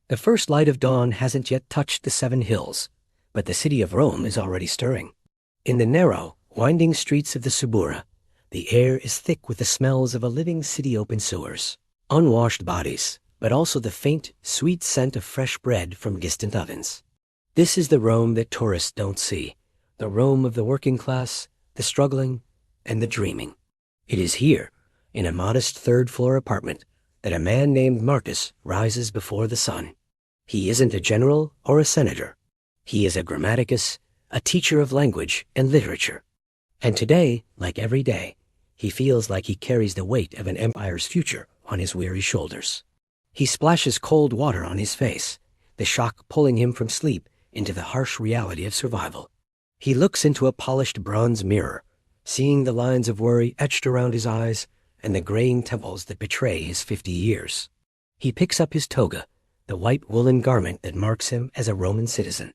The first light of dawn hasn't yet touched the 7 hills, but the city of Rome is already stirring. In the narrow, winding streets of the Subura, the air is thick with the smells of a living city open sewers, unwashed bodies, but also the faint, sweet scent of fresh bread from distant ovens. This is the Rome that tourists don't see, the Rome of the working class, the struggling, and the dreaming. It is here, in a modest third-floor apartment, that a man named Marcus rises before the sun. He isn't a general or a senator. He is a grammaticus, a teacher of language and literature. And today, like every day, he feels like he carries the weight of an empire's future on his weary shoulders. He splashes cold water on his face, the shock pulling him from sleep into the harsh reality of survival. He looks into a polished bronze mirror, seeing the lines of worry etched around his eyes and the graying temples that betray his 50 years. He picks up his toga, the white woolen garment that marks him as a Roman citizen.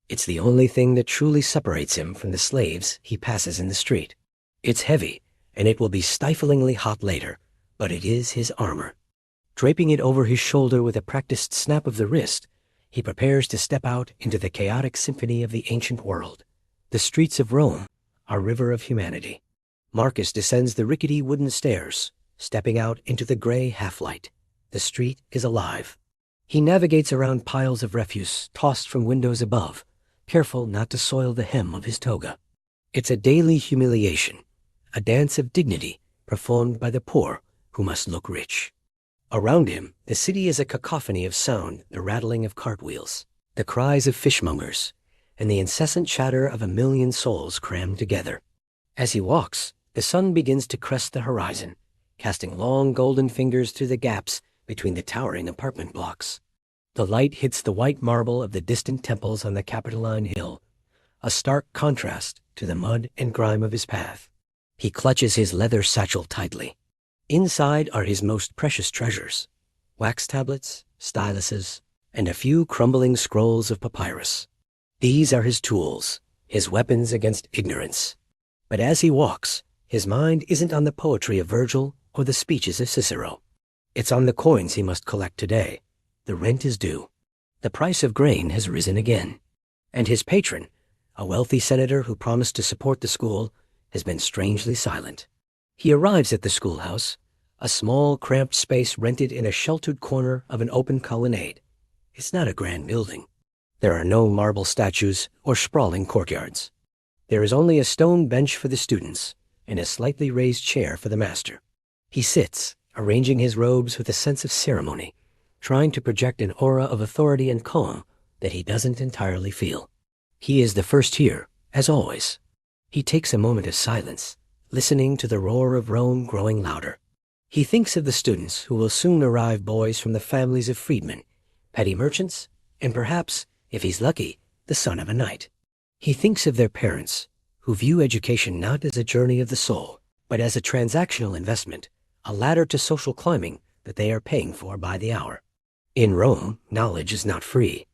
It's the only thing that truly separates him from the slaves he passes in the street. It's heavy, and it will be stiflingly hot later, but it is his armor. Draping it over his shoulder with a practiced snap of the wrist, he prepares to step out into the chaotic symphony of the ancient world. The streets of Rome, our river of humanity. Marcus descends the rickety wooden stairs, stepping out into the gray half-light. The street is alive. He navigates around piles of refuse tossed from windows above, careful not to soil the hem of his toga. It's a daily humiliation, a dance of dignity performed by the poor who must look rich. Around him, the city is a cacophony of sound, the rattling of cartwheels, the cries of fishmongers, and the incessant chatter of 1,000,000 souls crammed together. As he walks, the sun begins to crest the horizon, casting long golden fingers through the gaps between the towering apartment blocks. The light hits the white marble of the distant temples on the Capitoline Hill, a stark contrast to the mud and grime of his path. He clutches his leather satchel tightly. Inside are his most precious treasures, wax tablets, styluses, and a few crumbling scrolls of papyrus. These are his tools, his weapons against ignorance. But as he walks, his mind isn't on the poetry of Virgil or the speeches of Cicero. It's on the coins he must collect today. The rent is due. The price of grain has risen again. And his patron, a wealthy senator who promised to support the school, has been strangely silent. He arrives at the schoolhouse, a small, cramped space rented in a sheltered corner of an open colonnade. It's not a grand building. There are no marble statues or sprawling courtyards. There is only a stone bench for the students and a slightly raised chair for the master. He sits, arranging his robes with a sense of ceremony, trying to project an aura of authority and calm that he doesn't entirely feel. He is the first here, as always. He takes a moment of silence, listening to the roar of Rome growing louder. He thinks of the students who will soon arrive, boys from the families of freedmen, petty merchants, and perhaps, if he's lucky, the son of a knight. He thinks of their parents, who view education not as a journey of the soul, but as a transactional investment, a ladder to social climbing that they are paying for by the hour. In Rome, knowledge is not free.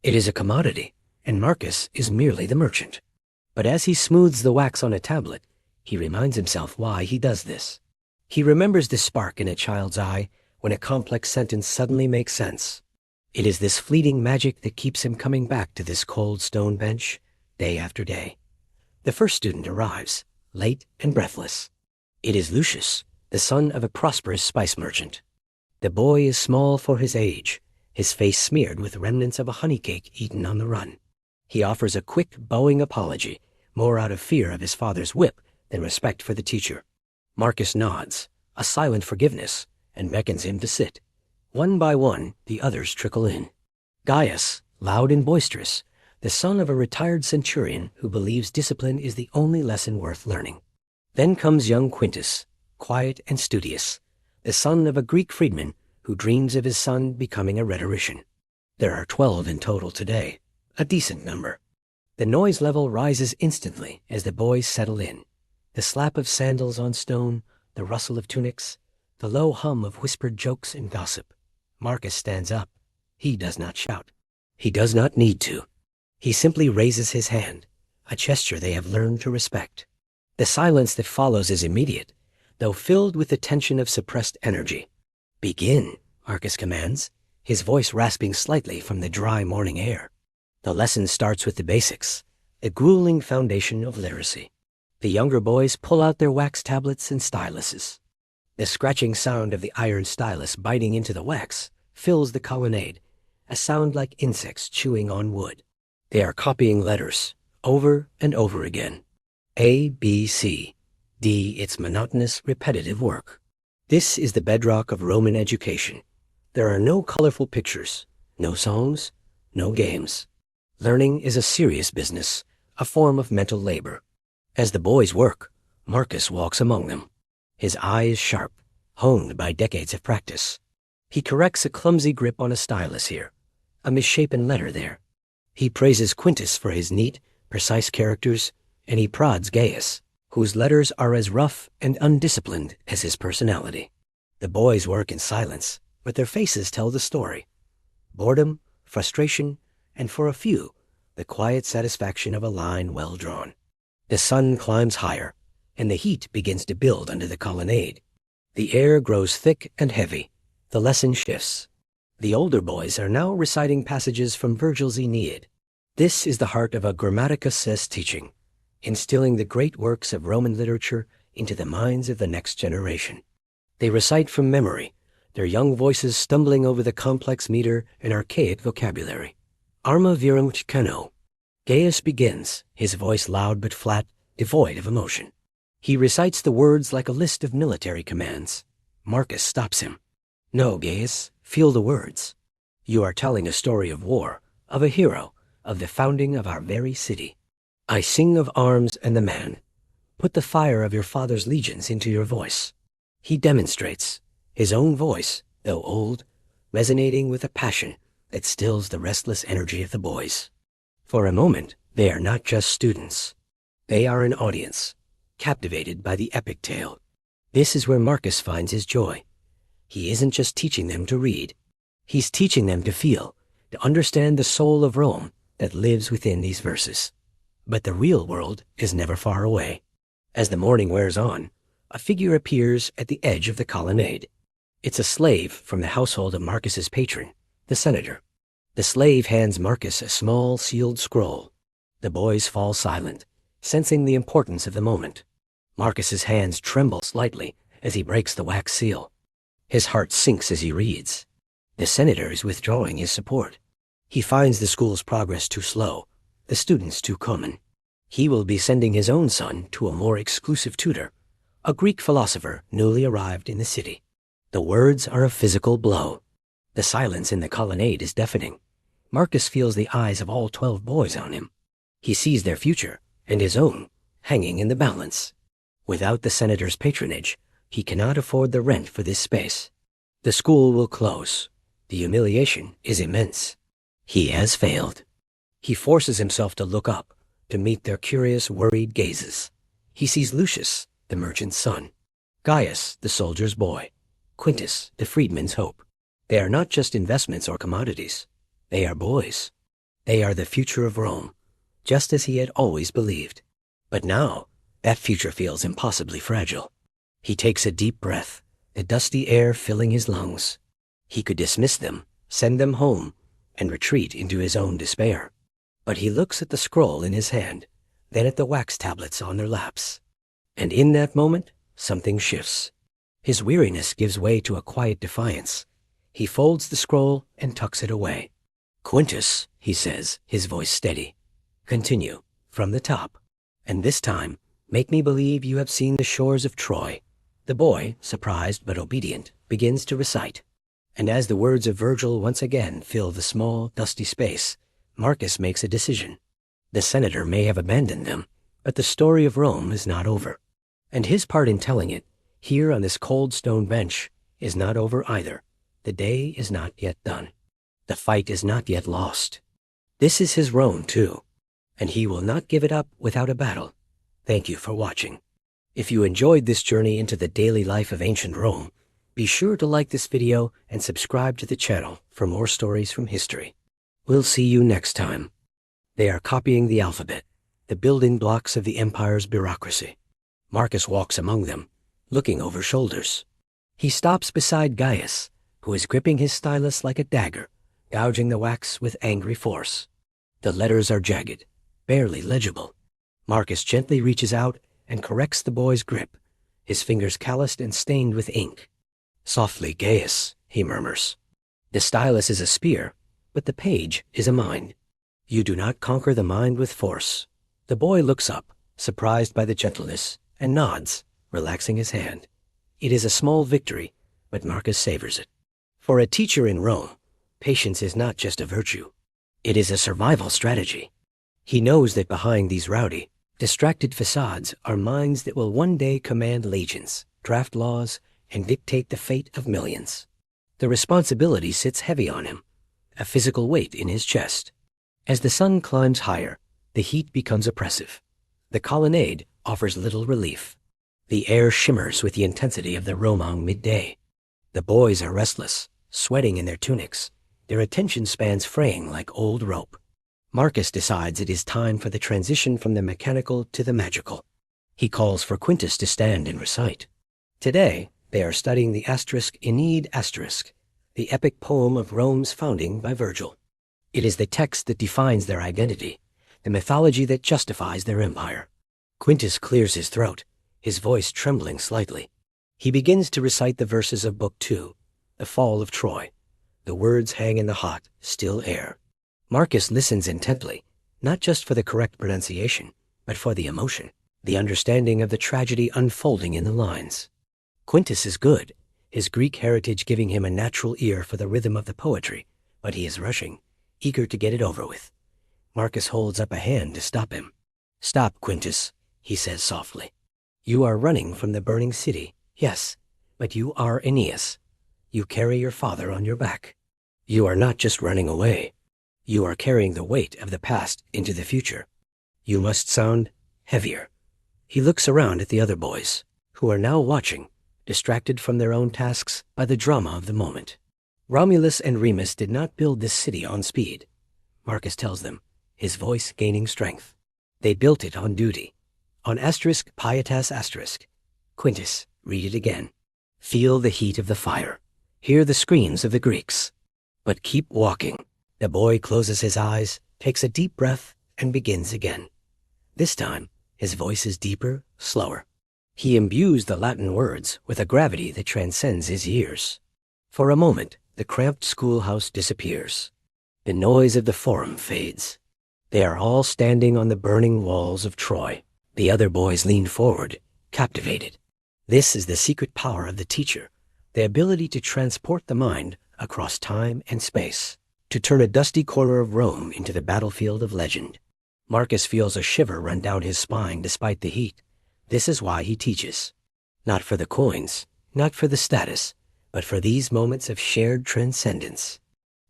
It is a commodity, and Marcus is merely the merchant. But as he smooths the wax on a tablet, he reminds himself why he does this. He remembers the spark in a child's eye when a complex sentence suddenly makes sense. It is this fleeting magic that keeps him coming back to this cold stone bench, day after day. The first student arrives, late and breathless. It is Lucius, the son of a prosperous spice merchant. The boy is small for his age, his face smeared with remnants of a honey cake eaten on the run. He offers a quick, bowing apology, more out of fear of his father's whip than respect for the teacher. Marcus nods, a silent forgiveness, and beckons him to sit. One by one, the others trickle in. Gaius, loud and boisterous, the son of a retired centurion who believes discipline is the only lesson worth learning. Then comes young Quintus, quiet and studious, the son of a Greek freedman who dreams of his son becoming a rhetorician. There are 12 in total today, a decent number. The noise level rises instantly as the boys settle in. The slap of sandals on stone, the rustle of tunics, the low hum of whispered jokes and gossip. Marcus stands up. He does not shout. He does not need to. He simply raises his hand, a gesture they have learned to respect. The silence that follows is immediate, though filled with the tension of suppressed energy. "Begin," Marcus commands, his voice rasping slightly from the dry morning air. The lesson starts with the basics, a grueling foundation of literacy. The younger boys pull out their wax tablets and styluses. The scratching sound of the iron stylus biting into the wax fills the colonnade, a sound like insects chewing on wood. They are copying letters, over and over again. A, B, C, D, its monotonous, repetitive work. This is the bedrock of Roman education. There are no colorful pictures, no songs, no games. Learning is a serious business, a form of mental labor. As the boys work, Marcus walks among them. His eye is sharp, honed by decades of practice. He corrects a clumsy grip on a stylus here, a misshapen letter there. He praises Quintus for his neat, precise characters, and he prods Gaius, whose letters are as rough and undisciplined as his personality. The boys work in silence, but their faces tell the story. Boredom, frustration, and for a few, the quiet satisfaction of a line well drawn. The sun climbs higher, and the heat begins to build under the colonnade. The air grows thick and heavy. The lesson shifts. The older boys are now reciting passages from Virgil's Aeneid. This is the heart of a grammaticus teaching, instilling the great works of Roman literature into the minds of the next generation. They recite from memory, their young voices stumbling over the complex meter and archaic vocabulary. Arma virunt cano. Gaius begins, his voice loud but flat, devoid of emotion. He recites the words like a list of military commands. Marcus stops him. No, Gaius, feel the words. You are telling a story of war, of a hero, of the founding of our very city. I sing of arms and the man. Put the fire of your father's legions into your voice. He demonstrates, his own voice, though old, resonating with a passion that stills the restless energy of the boys. For a moment, they are not just students. They are an audience, captivated by the epic tale. This is where Marcus finds his joy. He isn't just teaching them to read. He's teaching them to feel, to understand the soul of Rome that lives within these verses. But the real world is never far away. As the morning wears on, a figure appears at the edge of the colonnade. It's a slave from the household of Marcus's patron, the senator. The slave hands Marcus a small sealed scroll. The boys fall silent, sensing the importance of the moment. Marcus's hands tremble slightly as he breaks the wax seal. His heart sinks as he reads. The senator is withdrawing his support. He finds the school's progress too slow, the students too common. He will be sending his own son to a more exclusive tutor, a Greek philosopher newly arrived in the city. The words are a physical blow. The silence in the colonnade is deafening. Marcus feels the eyes of all 12 boys on him. He sees their future, and his own, hanging in the balance. Without the senator's patronage, he cannot afford the rent for this space. The school will close. The humiliation is immense. He has failed. He forces himself to look up, to meet their curious, worried gazes. He sees Lucius, the merchant's son, Gaius, the soldier's boy, Quintus, the freedman's hope. They are not just investments or commodities. They are boys. They are the future of Rome, just as he had always believed. But now, that future feels impossibly fragile. He takes a deep breath, the dusty air filling his lungs. He could dismiss them, send them home, and retreat into his own despair. But he looks at the scroll in his hand, then at the wax tablets on their laps. And in that moment, something shifts. His weariness gives way to a quiet defiance. He folds the scroll and tucks it away. Quintus, he says, his voice steady. Continue, from the top. And this time, make me believe you have seen the shores of Troy. The boy, surprised but obedient, begins to recite. And as the words of Virgil once again fill the small, dusty space, Marcus makes a decision. The senator may have abandoned them, but the story of Rome is not over. And his part in telling it, here on this cold stone bench, is not over either. The day is not yet done. The fight is not yet lost. This is his Rome, too, and he will not give it up without a battle. Thank you for watching. If you enjoyed this journey into the daily life of ancient Rome, be sure to like this video and subscribe to the channel for more stories from history. We'll see you next time. They are copying the alphabet, the building blocks of the empire's bureaucracy. Marcus walks among them, looking over shoulders. He stops beside Gaius, who is gripping his stylus like a dagger, gouging the wax with angry force. The letters are jagged, barely legible. Marcus gently reaches out and corrects the boy's grip, his fingers calloused and stained with ink. "Softly, Gaius," he murmurs. "The stylus is a spear, but the page is a mind. You do not conquer the mind with force." The boy looks up, surprised by the gentleness, and nods, relaxing his hand. It is a small victory, but Marcus savors it. For a teacher in Rome, patience is not just a virtue. It is a survival strategy. He knows that behind these rowdy, distracted facades are minds that will one day command legions, draft laws, and dictate the fate of millions. The responsibility sits heavy on him, a physical weight in his chest. As the sun climbs higher, the heat becomes oppressive. The colonnade offers little relief. The air shimmers with the intensity of the Roman midday. The boys are restless, sweating in their tunics, their attention spans fraying like old rope. Marcus decides it is time for the transition from the mechanical to the magical. He calls for Quintus to stand and recite. Today, they are studying the Aeneid asterisk, the epic poem of Rome's founding by Virgil. It is the text that defines their identity, the mythology that justifies their empire. Quintus clears his throat, his voice trembling slightly. He begins to recite the verses of Book 2, the fall of Troy. The words hang in the hot, still air. Marcus listens intently, not just for the correct pronunciation, but for the emotion, the understanding of the tragedy unfolding in the lines. Quintus is good, his Greek heritage giving him a natural ear for the rhythm of the poetry, but he is rushing, eager to get it over with. Marcus holds up a hand to stop him. "Stop, Quintus," he says softly. "You are running from the burning city, yes, but you are Aeneas. You carry your father on your back. You are not just running away. You are carrying the weight of the past into the future. You must sound heavier." He looks around at the other boys, who are now watching, distracted from their own tasks by the drama of the moment. Romulus and Remus did not build this city on speed, Marcus tells them, his voice gaining strength. They built it on duty. On asterisk pietas asterisk. Quintus, read it again. Feel the heat of the fire. Hear the screams of the Greeks. But keep walking. The boy closes his eyes, takes a deep breath, and begins again. This time, his voice is deeper, slower. He imbues the Latin words with a gravity that transcends his years. For a moment, the cramped schoolhouse disappears. The noise of the forum fades. They are all standing on the burning walls of Troy. The other boys lean forward, captivated. This is the secret power of the teacher, the ability to transport the mind across time and space, to turn a dusty corner of Rome into the battlefield of legend. Marcus feels a shiver run down his spine despite the heat. This is why he teaches. Not for the coins, not for the status, but for these moments of shared transcendence.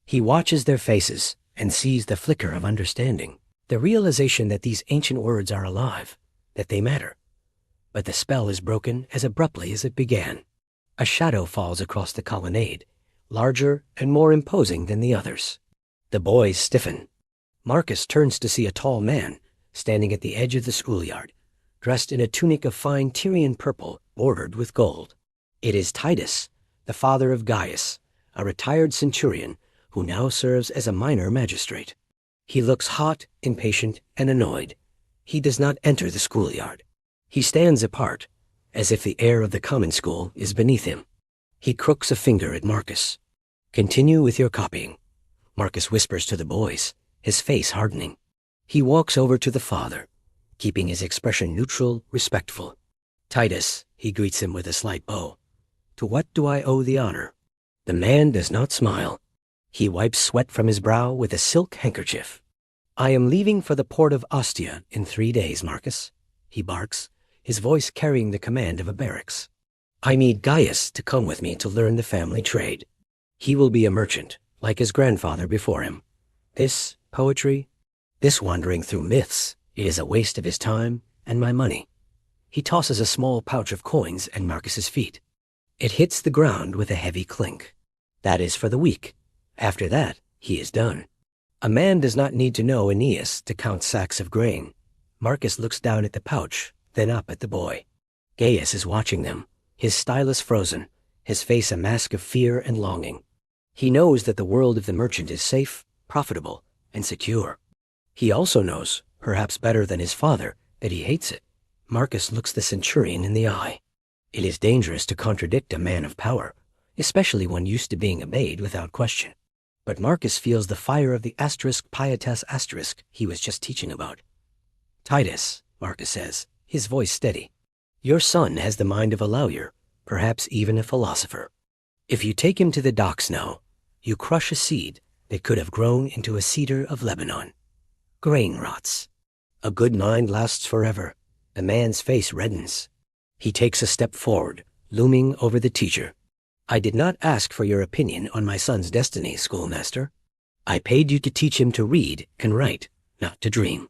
He watches their faces and sees the flicker of understanding, the realization that these ancient words are alive, that they matter. But the spell is broken as abruptly as it began. A shadow falls across the colonnade, larger and more imposing than the others. The boys stiffen. Marcus turns to see a tall man standing at the edge of the schoolyard, dressed in a tunic of fine Tyrian purple bordered with gold. It is Titus, the father of Gaius, a retired centurion who now serves as a minor magistrate. He looks hot, impatient, and annoyed. He does not enter the schoolyard. He stands apart, as if the air of the common school is beneath him. He crooks a finger at Marcus. "Continue with your copying," Marcus whispers to the boys, his face hardening. He walks over to the father, keeping his expression neutral, respectful. "Titus," he greets him with a slight bow. "To what do I owe the honor?" The man does not smile. He wipes sweat from his brow with a silk handkerchief. "I am leaving for the port of Ostia in 3 days, Marcus," he barks, his voice carrying the command of a barracks. "I need Gaius to come with me to learn the family trade. He will be a merchant, like his grandfather before him. This poetry, this wandering through myths, it is a waste of his time and my money." He tosses a small pouch of coins at Marcus's feet. It hits the ground with a heavy clink. That is for the week. After that, he is done. A man does not need to know Aeneas to count sacks of grain. Marcus looks down at the pouch, then up at the boy. Gaius is watching them, his stylus frozen, his face a mask of fear and longing. He knows that the world of the merchant is safe, profitable, and secure. He also knows, perhaps better than his father, that he hates it. Marcus looks the centurion in the eye. It is dangerous to contradict a man of power, especially one used to being obeyed without question. But Marcus feels the fire of the asterisk pietas asterisk he was just teaching about. Titus, Marcus says, his voice steady. Your son has the mind of a lawyer, perhaps even a philosopher. If you take him to the docks now, you crush a seed that could have grown into a cedar of Lebanon. Grain rots. A good mind lasts forever. The man's face reddens. He takes a step forward, looming over the teacher. I did not ask for your opinion on my son's destiny, schoolmaster. I paid you to teach him to read and write, not to dream.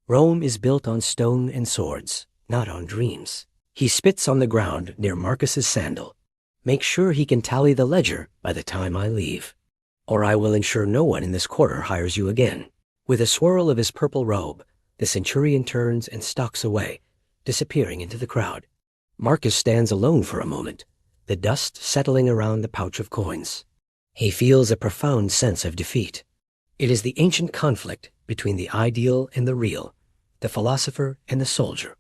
Rome is built on stone and swords, not on dreams. He spits on the ground near Marcus's sandal. Make sure he can tally the ledger by the time I leave, or I will ensure no one in this quarter hires you again. With a swirl of his purple robe, the centurion turns and stalks away, disappearing into the crowd. Marcus stands alone for a moment, the dust settling around the pouch of coins. He feels a profound sense of defeat. It is the ancient conflict between the ideal and the real, the philosopher and the soldier.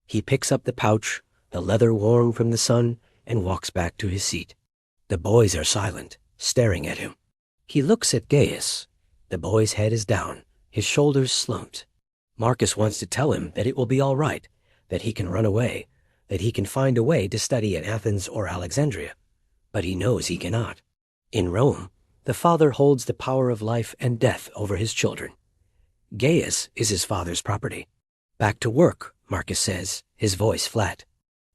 He picks up the pouch, the leather worn from the sun, and walks back to his seat. The boys are silent, staring at him. He looks at Gaius. The boy's head is down, his shoulders slumped. Marcus wants to tell him that it will be all right, that he can run away, that he can find a way to study at Athens or Alexandria. But he knows he cannot. In Rome, the father holds the power of life and death over his children. Gaius is his father's property. Back to work, Marcus says, his voice flat.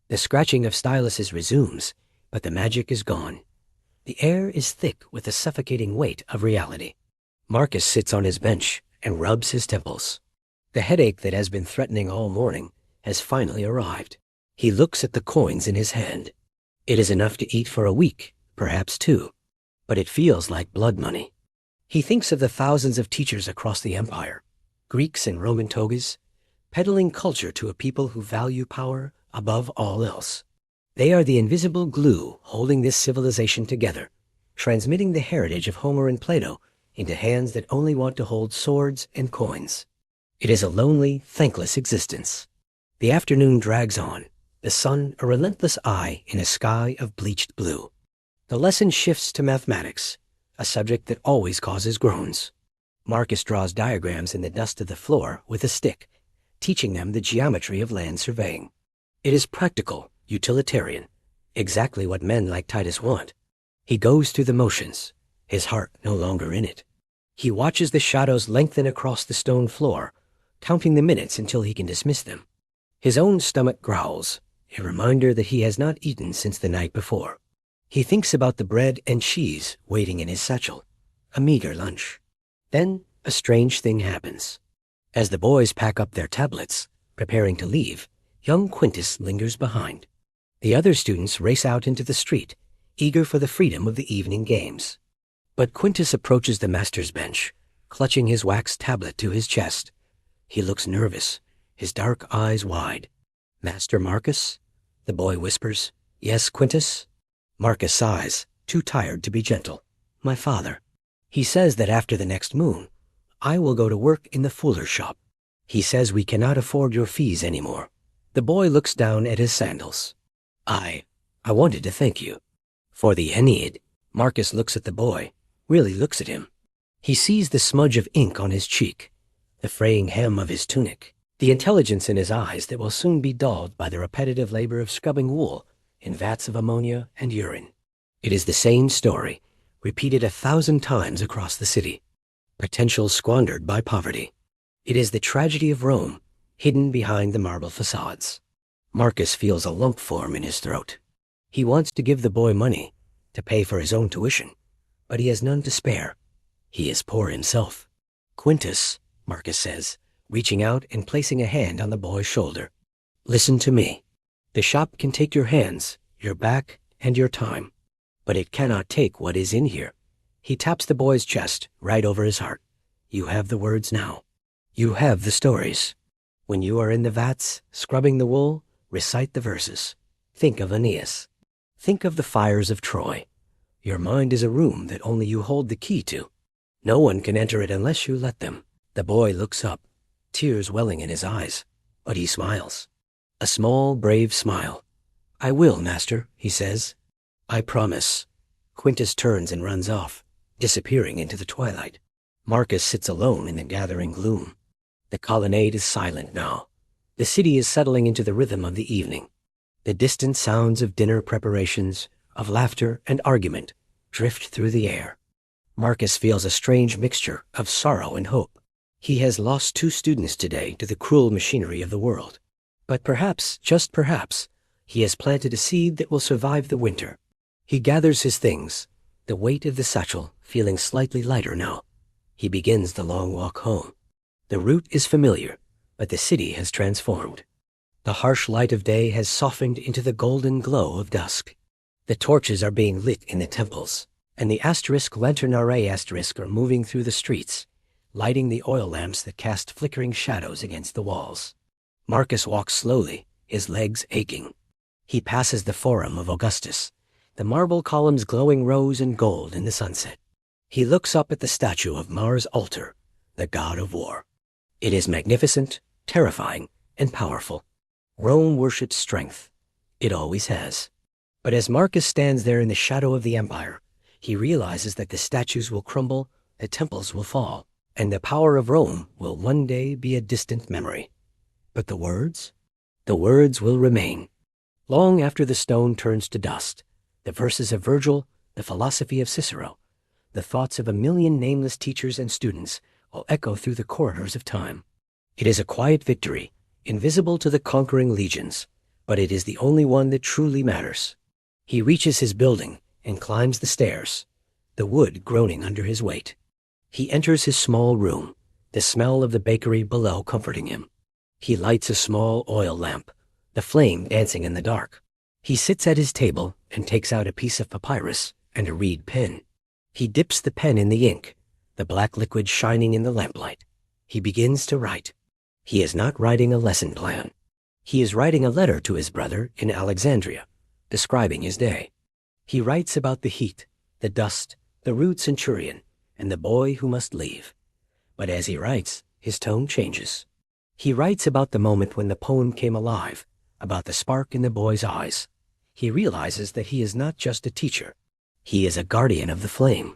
The scratching of styluses resumes, but the magic is gone. The air is thick with the suffocating weight of reality. Marcus sits on his bench and rubs his temples. The headache that has been threatening all morning has finally arrived. He looks at the coins in his hand. It is enough to eat for a week, perhaps two, but it feels like blood money. He thinks of the thousands of teachers across the empire, Greeks in Roman togas, peddling culture to a people who value power above all else. They are the invisible glue holding this civilization together, transmitting the heritage of Homer and Plato into hands that only want to hold swords and coins. It is a lonely, thankless existence. The afternoon drags on, the sun a relentless eye in a sky of bleached blue. The lesson shifts to mathematics, a subject that always causes groans. Marcus draws diagrams in the dust of the floor with a stick, teaching them the geometry of land surveying. It is practical, utilitarian, exactly what men like Titus want. He goes through the motions, his heart no longer in it. He watches the shadows lengthen across the stone floor, counting the minutes until he can dismiss them. His own stomach growls, a reminder that he has not eaten since the night before. He thinks about the bread and cheese waiting in his satchel, a meager lunch. Then a strange thing happens. As the boys pack up their tablets, preparing to leave, young Quintus lingers behind. The other students race out into the street, eager for the freedom of the evening games. But Quintus approaches the master's bench, clutching his wax tablet to his chest. He looks nervous, his dark eyes wide. Master Marcus? The boy whispers. Yes, Quintus? Marcus sighs, too tired to be gentle. My father. He says that after the next moon, I will go to work in the fuller's shop. He says we cannot afford your fees anymore. The boy looks down at his sandals. I wanted to thank you. For the Aeneid. Marcus looks at the boy, really looks at him. He sees the smudge of ink on his cheek, the fraying hem of his tunic, the intelligence in his eyes that will soon be dulled by the repetitive labor of scrubbing wool in vats of ammonia and urine. It is the same story, repeated 1,000 times across the city. Potential squandered by poverty. It is the tragedy of Rome, hidden behind the marble facades. Marcus feels a lump form in his throat. He wants to give the boy money to pay for his own tuition, but he has none to spare. He is poor himself. Quintus, Marcus says, reaching out and placing a hand on the boy's shoulder. Listen to me. The shop can take your hands, your back, and your time, but it cannot take what is in here. He taps the boy's chest, right over his heart. You have the words now. You have the stories. When you are in the vats, scrubbing the wool, recite the verses. Think of Aeneas. Think of the fires of Troy. Your mind is a room that only you hold the key to. No one can enter it unless you let them. The boy looks up, tears welling in his eyes, but he smiles. A small, brave smile. "I will, master," he says. "I promise." Quintus turns and runs off, disappearing into the twilight. Marcus sits alone in the gathering gloom. The colonnade is silent now. The city is settling into the rhythm of the evening. The distant sounds of dinner preparations, of laughter and argument, drift through the air. Marcus feels a strange mixture of sorrow and hope. He has lost 2 students today to the cruel machinery of the world. But perhaps, just perhaps, he has planted a seed that will survive the winter. He gathers his things, the weight of the satchel feeling slightly lighter now. He begins the long walk home. The route is familiar, but the city has transformed. The harsh light of day has softened into the golden glow of dusk. The torches are being lit in the temples, and the lanternare are moving through the streets, lighting the oil lamps that cast flickering shadows against the walls. Marcus walks slowly, his legs aching. He passes the Forum of Augustus, the marble columns glowing rose and gold in the sunset. He looks up at the statue of Mars Alter, the god of war. It is magnificent, terrifying, and powerful. Rome worships strength. It always has. But as Marcus stands there in the shadow of the empire, he realizes that the statues will crumble, the temples will fall, and the power of Rome will one day be a distant memory. But the words? The words will remain. Long after the stone turns to dust, the verses of Virgil, the philosophy of Cicero, the thoughts of a million nameless teachers and students will echo through the corridors of time. It is a quiet victory, invisible to the conquering legions, but it is the only one that truly matters. He reaches his building and climbs the stairs, the wood groaning under his weight. He enters his small room, the smell of the bakery below comforting him. He lights a small oil lamp, the flame dancing in the dark. He sits at his table and takes out a piece of papyrus and a reed pen. He dips the pen in the ink, the black liquid shining in the lamplight. He begins to write. He is not writing a lesson plan. He is writing a letter to his brother in Alexandria, describing his day. He writes about the heat, the dust, the rude centurion, and the boy who must leave. But as he writes, his tone changes. He writes about the moment when the poem came alive, about the spark in the boy's eyes. He realizes that he is not just a teacher. He is a guardian of the flame.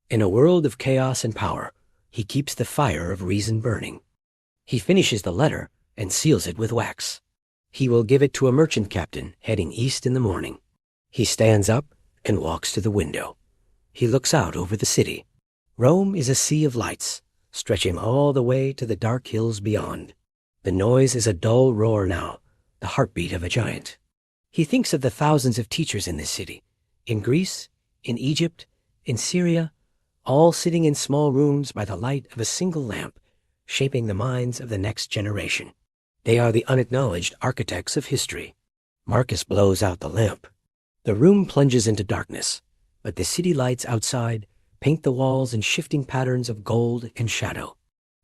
In a world of chaos and power, he keeps the fire of reason burning. He finishes the letter and seals it with wax. He will give it to a merchant captain heading east in the morning. He stands up and walks to the window. He looks out over the city. Rome is a sea of lights, stretching all the way to the dark hills beyond. The noise is a dull roar now, the heartbeat of a giant. He thinks of the thousands of teachers in this city, in Greece, in Egypt, in Syria, all sitting in small rooms by the light of a single lamp, shaping the minds of the next generation. They are the unacknowledged architects of history. Marcus blows out the lamp. The room plunges into darkness, but the city lights outside paint the walls in shifting patterns of gold and shadow.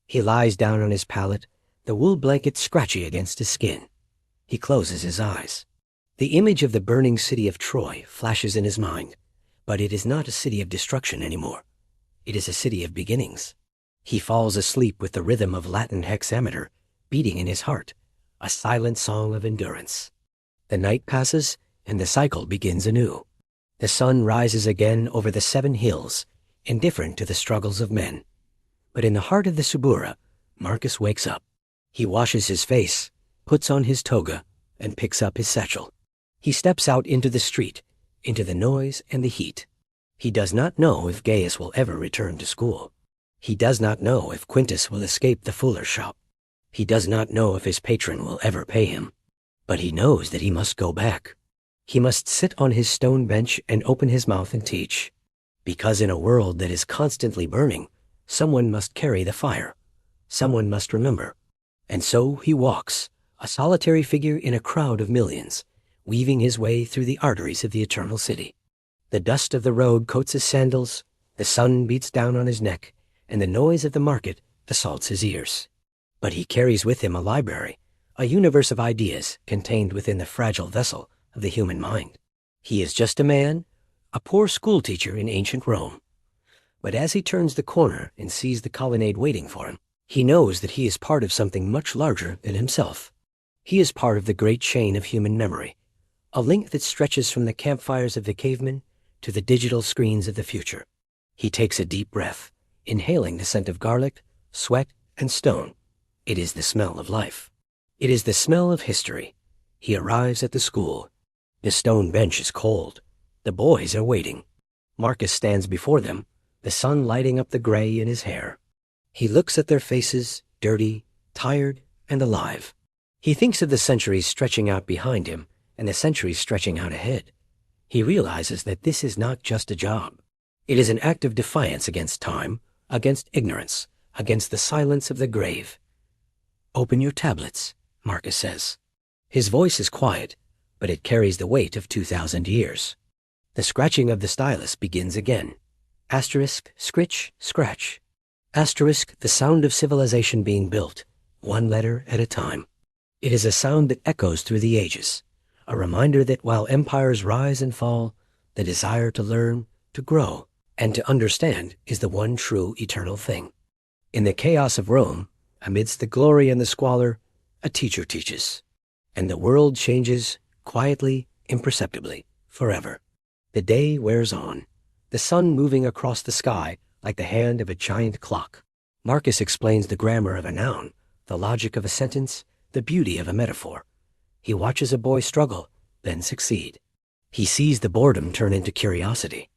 He lies down on his pallet, the wool blanket scratchy against his skin. He closes his eyes. The image of the burning city of Troy flashes in his mind, but it is not a city of destruction anymore. It is a city of beginnings. He falls asleep with the rhythm of Latin hexameter beating in his heart, a silent song of endurance. The night passes, and the cycle begins anew. The sun rises again over the 7 hills, indifferent to the struggles of men. But in the heart of the Subura, Marcus wakes up. He washes his face, puts on his toga, and picks up his satchel. He steps out into the street, into the noise and the heat. He does not know if Gaius will ever return to school. He does not know if Quintus will escape the fuller's shop. He does not know if his patron will ever pay him. But he knows that he must go back. He must sit on his stone bench and open his mouth and teach. Because in a world that is constantly burning, someone must carry the fire. Someone must remember. And so he walks, a solitary figure in a crowd of millions, weaving his way through the arteries of the eternal city. The dust of the road coats his sandals, the sun beats down on his neck, and the noise of the market assaults his ears. But he carries with him a library, a universe of ideas contained within the fragile vessel of the human mind. He is just a man, a poor schoolteacher in ancient Rome. But as he turns the corner and sees the colonnade waiting for him, he knows that he is part of something much larger than himself. He is part of the great chain of human memory, a link that stretches from the campfires of the cavemen to the digital screens of the future. He takes a deep breath, inhaling the scent of garlic, sweat, and stone. It is the smell of life. It is the smell of history. He arrives at the school. The stone bench is cold. The boys are waiting. Marcus stands before them, the sun lighting up the gray in his hair. He looks at their faces, dirty, tired, and alive. He thinks of the centuries stretching out behind him and the centuries stretching out ahead. He realizes that this is not just a job. It is an act of defiance against time, against ignorance, against the silence of the grave. "Open your tablets," Marcus says. His voice is quiet, but it carries the weight of 2,000 years. The scratching of the stylus begins again. Asterisk, scritch, scratch. Asterisk, the sound of civilization being built, one letter at a time. It is a sound that echoes through the ages, a reminder that while empires rise and fall, the desire to learn, to grow, and to understand is the one true eternal thing. In the chaos of Rome, amidst the glory and the squalor, a teacher teaches. And the world changes, quietly, imperceptibly, forever. The day wears on, the sun moving across the sky like the hand of a giant clock. Marcus explains the grammar of a noun, the logic of a sentence, the beauty of a metaphor. He watches a boy struggle, then succeed. He sees the boredom turn into curiosity.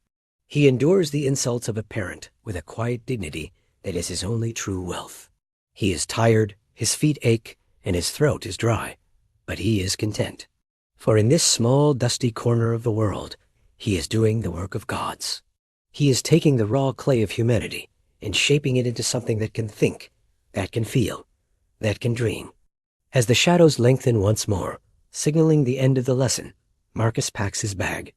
He endures the insults of a parent with a quiet dignity that is his only true wealth. He is tired, his feet ache, and his throat is dry, but he is content. For in this small, dusty corner of the world, he is doing the work of gods. He is taking the raw clay of humanity and shaping it into something that can think, that can feel, that can dream. As the shadows lengthen once more, signaling the end of the lesson, Marcus packs his bag.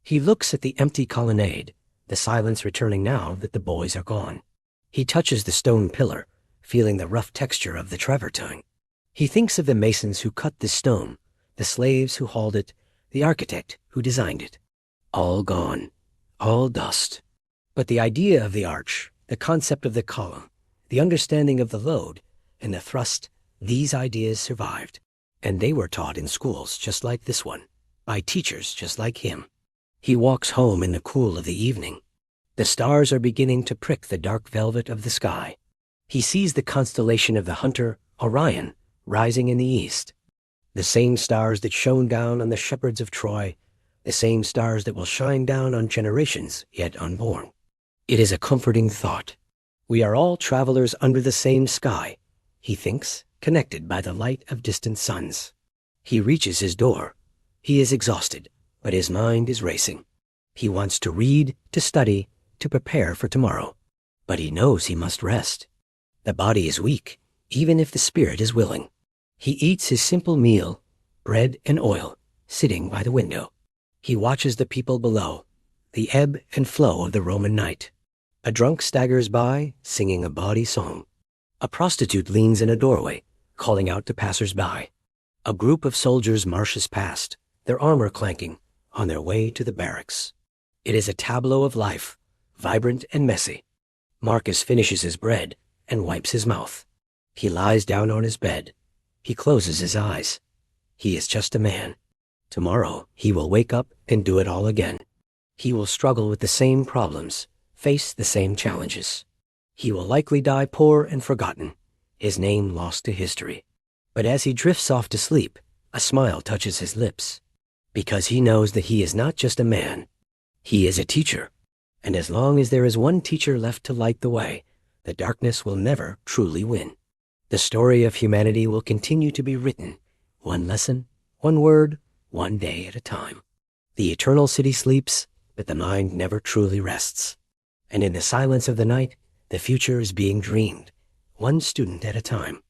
He looks at the empty colonnade, the silence returning now that the boys are gone. He touches the stone pillar, feeling the rough texture of the travertine. He thinks of the masons who cut this stone, the slaves who hauled it, the architect who designed it. All gone, all dust. But the idea of the arch, the concept of the column, the understanding of the load, and the thrust, these ideas survived. And they were taught in schools just like this one, by teachers just like him. He walks home in the cool of the evening. The stars are beginning to prick the dark velvet of the sky. He sees the constellation of the hunter, Orion, rising in the east. The same stars that shone down on the shepherds of Troy, the same stars that will shine down on generations yet unborn. It is a comforting thought. We are all travelers under the same sky, he thinks, connected by the light of distant suns. He reaches his door. He is exhausted, but his mind is racing. He wants to read, to study, to prepare for tomorrow. But he knows he must rest. The body is weak, even if the spirit is willing. He eats his simple meal, bread and oil, sitting by the window. He watches the people below, the ebb and flow of the Roman night. A drunk staggers by, singing a bawdy song. A prostitute leans in a doorway, calling out to passers-by. A group of soldiers marches past, their armor clanking, on their way to the barracks. It is a tableau of life, vibrant and messy. Marcus finishes his bread and wipes his mouth. He lies down on his bed. He closes his eyes. He is just a man. Tomorrow he will wake up and do it all again. He will struggle with the same problems, face the same challenges. He will likely die poor and forgotten, his name lost to history. But as he drifts off to sleep, a smile touches his lips, because he knows that he is not just a man. He is a teacher, and as long as there is one teacher left to light the way, the darkness will never truly win. The story of humanity will continue to be written, one lesson, one word, one day at a time. The eternal city sleeps, but the mind never truly rests. And in the silence of the night, the future is being dreamed, one student at a time.